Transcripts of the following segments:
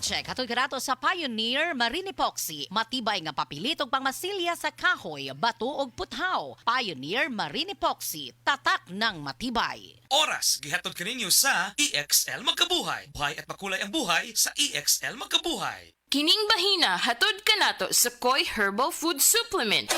check hatod karato sa Pioneer Marine Epoxy. Matibay nga papilit ug pangmasilya sa kahoy, bato ug puthaw. Pioneer Marine Epoxy, tatak ng matibay. Oras gihatod kaninyo sa EXL Magkabuhay. Buhay at makulay ang buhay sa EXL Magkabuhay. Kining bahina hatod kanato sa Koi Herbal Food Supplement.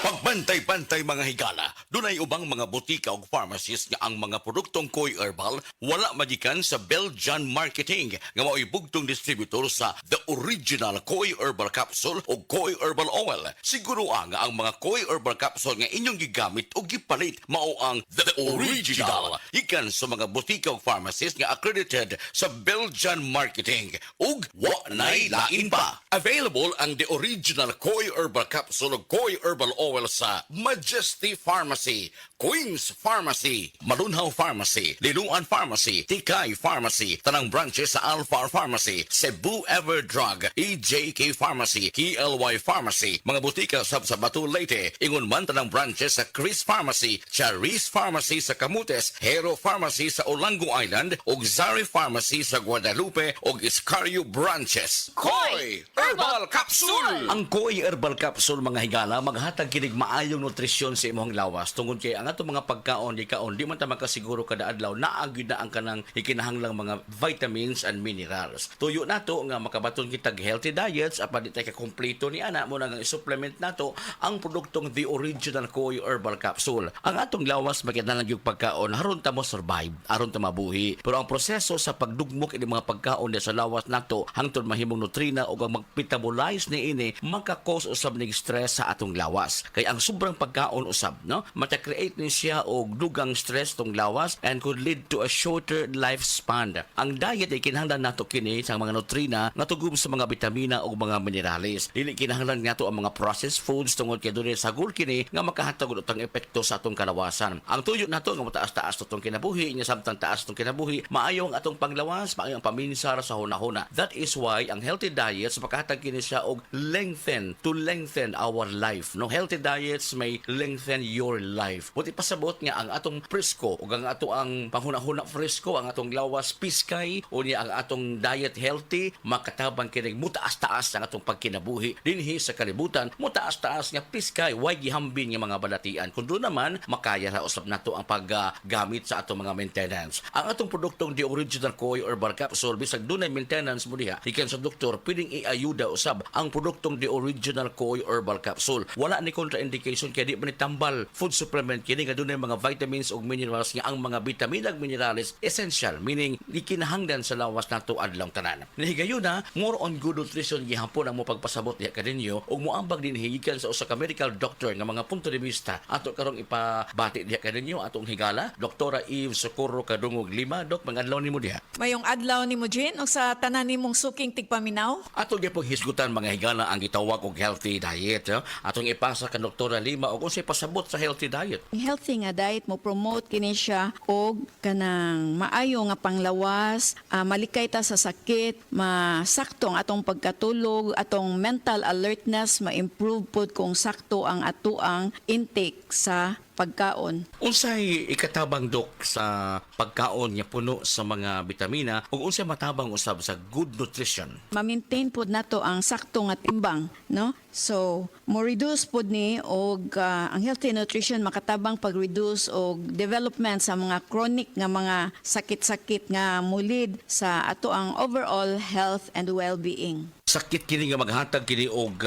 Pagbantay-bantay mga higala, dunay ubang mga butika ug pharmacies nga ang mga produktong Koi Herbal wala magikan sa Belgian Marketing nga mao'y bugtong distributor sa The Original Koi Herbal Capsule ug Koi Herbal Oil. Siguro nga ang mga Koi Herbal Capsule nga inyong gigamit ug gipalit mao ang The Original ikan sa mga butika ug pharmacies nga accredited sa Belgian Marketing ug wa nay lain pa. Available ang The Original Koi Herbal Capsule ug Koi Herbal Oil sa Majesty Pharmacy, Queen's Pharmacy, Malunhaw Pharmacy, Linuan Pharmacy, Tikay Pharmacy, tanang branches sa Alpha Pharmacy, Cebu Everdrug, EJK Pharmacy, KLY Pharmacy, mga butika sa Batu Leyte, ingon man tanang branches sa Chris Pharmacy, Charis Pharmacy sa Camotes, Hero Pharmacy sa Olango Island, ug Zari Pharmacy sa Guadalupe ug Iscario branches. Koi Herbal Capsule! Ang Koi Herbal Capsule mga higala maghatag kinig maayong nutrisyon sa imong lawas tungod kay ang ato mga pagkaon di man ta makasiguro kada adlaw naagid na ang kanang ikinahanglang mga vitamins and minerals. Tuyo nato nga makabaton kitag healthy diets apan di tay ka kompleto ni ana mo nang supplement nato ang produktong The Original Koi Herbal Capsule. Ang atong lawas makinahanglan gyud pagkaon aron ta mo survive, aron ta mabuhi. Pero ang proseso sa pagdugmok ini mga pagkaon sa lawas nato hangtod mahimong nutrina ug ang magmetabolize ni ini maka-cause usab ning stress sa atong lawas. Kay ang sobrang pagkaon usab no mata-create ni siya og dugang stress tong lawas and could lead to a shorter lifespan. Ang diet ay kinahanglan nato kini sa mga nutrina nga tugom sa mga bitamina ug mga minerales. Dili kinahanglan nato ang mga processed foods tungod kay dunay sagol kini nga makahatag og utang epekto sa atong kalawasan. Ang tuyo nato nga mataas-taas tong kinabuhi nya samtang taas tong kinabuhi maayo ang atong panglawas, maayo ang paminsar sa hunahuna. That is why ang healthy diets makahatag kini siya og lengthen our life. No, healthy diets may lengthen your life. Buti pasabot nga ang atong presko ug ang ato ang panghuna-huna presko, ang atong lawas piskay unya ang atong diet healthy makatabang kini mutaas-taas ang atong pagkinabuhi dinhi sa kalibutan. Mutaas-taas nga piskay way gihambin nga mga balatian. Kun do naman makaya ra usab nato ang paggamit sa atong mga maintenance. Ang atong produktong The Original Koi Herbal Capsule bisag dunay maintenance mo diha ikan sa doktor pwedeng iayuda usab ang produktong The Original Koi Herbal Capsule. Wala ni contraindication kaya di man tambal food supplement kini nga dunay mga vitamins ug minerals nga ang mga bitamina ug minerals essential meaning gikinahanglan sa lawas nato adlaw tanan. Nahigayon na more on good nutrition gihapon ang mo pagpasabot diha kaninyo ug moambag din higikan sa usa ka medical doctor nga mga punto de vista ato karong ipabati diha kaninyo atong higala Doktora Eve Socorro Kadungog Lima. Dok, mga adlaw nimo diha. Mayong adlaw ni mo, Jean, o sa tanan nimong suking tigpaminaw? Atong gyapon hisgutan mga higala ang gitawag og healthy diet. Atong ipasa ka Doktora Lima og unsay pasabot sa healthy diet. Ang healthy nga diet mo promote kini siya og kanang maayo nga panglawas, malikay ta sa sakit, masakto ang atong pagkatulog, atong mental alertness ma-improve pod kung sakto ang atuang intake sa pagkaon. Unsay ikatabang dok sa pagkaon nga puno sa mga bitamina ug unsay matabang usab sa good nutrition? Ma-maintain pod nato ang sakto nga timbang, no? So, mo reduce pod ni og ang healthy nutrition makatabang pag-reduce og development sa mga chronic nga mga sakit-sakit nga mulid sa ato ang overall health and well-being. Sakit kini nga maghatag kini og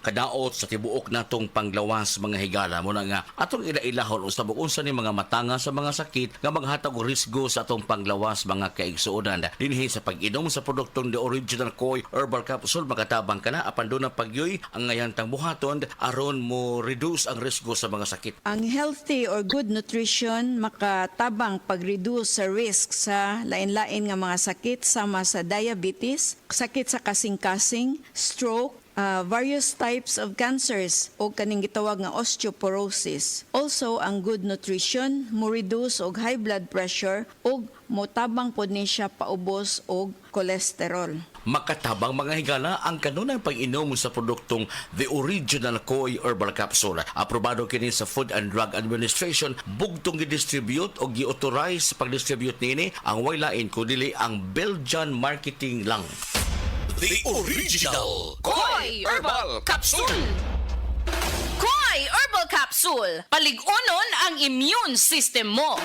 kadaot sa tibuok natong panglawas mga higala mo na nga atong ilailahon usab og unsa ni mga matanga sa mga sakit nga maghatag og risgo sa atong panglawas mga kaigsuonan dinhi sa pag-inom sa produktong The Original Koi Herbal Capsule makatabang kana apan do na pagyoy ang ngayantang buhaton aron mo reduce ang risgo sa mga sakit. Ang healthy or good nutrition makatabang pag-reduce sa risk sa lain-lain nga mga sakit sama sa diabetes, sakit sa kasing-kasing, stroke, various types of cancers o kaning gitawag nga osteoporosis. Also, ang good nutrition mo reduce og high blood pressure og motabang pod ni siya paubos og cholesterol. Makatabang mga higala ang kanunang pag-inom sa produktong The Original Koi Herbal Capsule. Aprobado kini sa Food and Drug Administration, bugtong gi-distribute o gi-authorize sa pag-distribute nini ang way lain kundi ang Belgian Marketing lang. The original Koy Herbal Capsule! Koy Herbal Capsule! Paligunon ang immune system mo!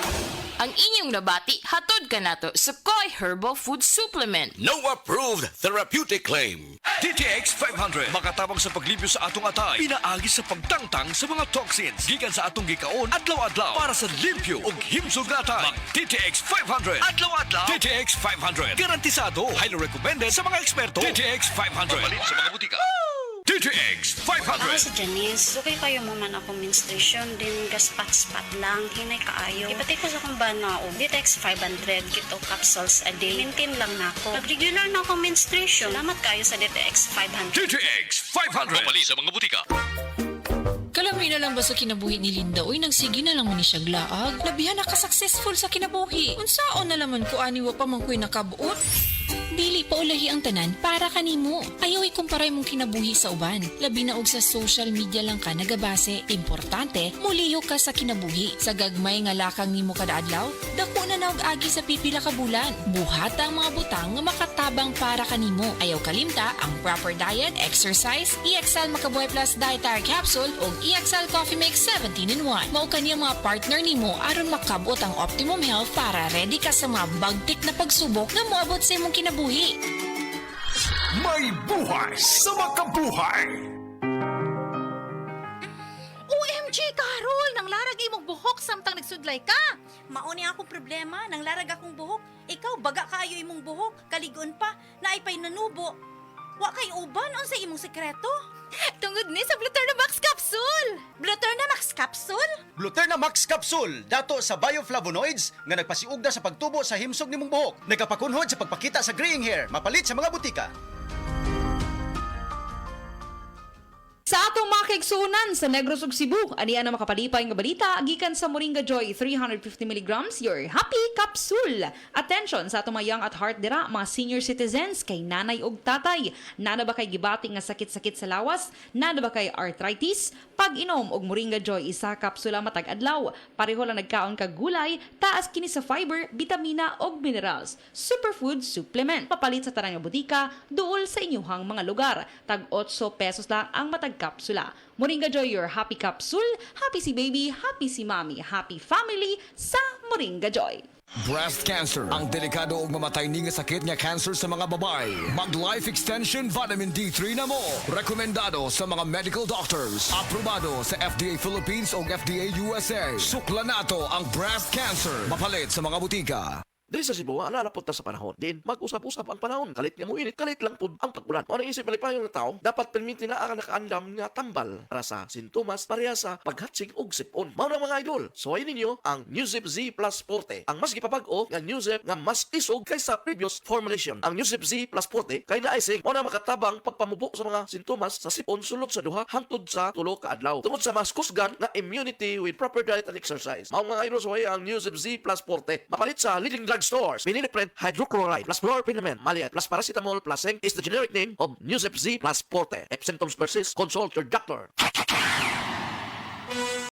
Ang inyong nabati, hatod ka nato sa Koy Herbal Food Supplement. No approved therapeutic claim. DTX 500 makatabang sa paglibyo sa atong atay, pinaagi sa pagtangtang sa mga toxins gikan sa atong gikaon adlaw-adlaw para sa limpyo ug himsog nga atay. Mag DTX 500 adlaw-adlaw. DTX 500 garantisado, highly recommended sa mga eksperto. DTX 500 mabalin sa mga butika. DTX Ako 500 si Janice, okay kayo mo man ako menstruation, din gaspat-spat lang, hinay kaayo. Ipati ko sa kong bana o, DTX 500, kito capsules a day. Maintain lang na ako. Pag-regular na ako menstruation, salamat kayo sa DTX 500. DTX 500 mabalin sa mga butika. Kalamay na lang ba sa kinabuhi ni Linda? Uy, nagsige na lang man ni siya glaag. Labihan na ka-successful sa kinabuhi. Unsaon na laman ko aniwa pa man ko'y nakabuot? Dili pa ulahi ang tanan para kanimo. Ayaw ikumparay mong kinabuhi sa uban. Labi na og sa social media lang ka nagabase. Importante, muliyo ka sa kinabuhi. Sa gagmay nga lakang nimo kada adlaw, dako na naog agi sa pipila ka bulan. Buhat ang mga butang nga makatabang para kanimo. Ayaw kalimta ang proper diet, exercise, EXL Makabuhay Plus Dietary Capsule ug EXL Coffee Mix 17-in-1. Mao kaniya mga partner nimo aron makabot ang optimum health para ready ka sa mga bagtik na pagsubok nga moabot sa imong kinabuhi. May buhay sa makabuhay. OMG, Carol! Nang larag imong buhok samtang nagsudlay ka! Mauni akong problema, nang larag akong buhok. Ikaw, baga kaayo imong buhok, kaligon pa, naipay nanubo. Wa kay uban, unsa imong sekreto? Tungod ni sa Bluterna Max Capsule! Bluterna Max Capsule? Bluterna Max Capsule, dato sa bioflavonoids nga nagpasiugda sa pagtubo sa himsog nimong buhok, nagapakunhod sa pagpakita sa graying hair, mapalit sa mga butika. Sa atong mga kaigsunan sa Negros ug Cebu, aniya na makapalipay nga balita gikan sa Moringa Joy 350 mg your happy capsule. Attention sa atong mga young at heart dira, mga senior citizens kay nanay ug tatay. Nana ba kay gibati nga sakit-sakit sa lawas? Nana ba kay arthritis? Pag-inom og Moringa Joy isa kapsula matag adlaw. Pareho lang nagkaon kag gulay, taas kini sa fiber, bitamina ug minerals. Superfood supplement. Papalit sa tanang butika duol sa inyuhang mga lugar. Tag 8 pesos lang ang matag kapsula. Moringa Joy, your happy capsule. Happy si baby, happy si mommy, happy family sa Moringa Joy. Breast cancer, ang delikado ug mamatay ni nga sakit nga cancer sa mga babae. Mag life extension vitamin D3 na mo. Rekomendado sa mga medical doctors. Aprobado sa FDA Philippines ug FDA USA. Sukla nato ang breast cancer. Mapalit sa mga butika. Dili sa Cebu, alalapot na sa panahon. Din, mag-usap-usap ang panahon. Kalit nga mo init, kalit lang po ang pagbulan. O naisip malipayong ng tao, dapat permiti na ang nakaandam nga tambal para sa sintomas pareha sa paghatsig og sipon. Mao na mga idol, suwayin ninyo ang Newzip Z Plus Forte. Ang mas gipapag-o nga Newzip nga mas isog kaysa previous formulation. Ang Newzip Z Plus Forte kay naisig mao na makatabang pagpamubo sa mga sintomas sa sipon sulod sa duha hangtod sa 3 ka adlaw. Tungod sa mas kusgan nga immunity with proper diet and exercise. Mao mga idol, suwayin ang Newzip Z Plus Forte. Mapalit sa leading stores. Vinylipred hydrochloride plus fluorphenamine maliat plus paracetamol plus zinc is the generic name of Newzip Z plus Forte. If symptoms persist, consult your doctor.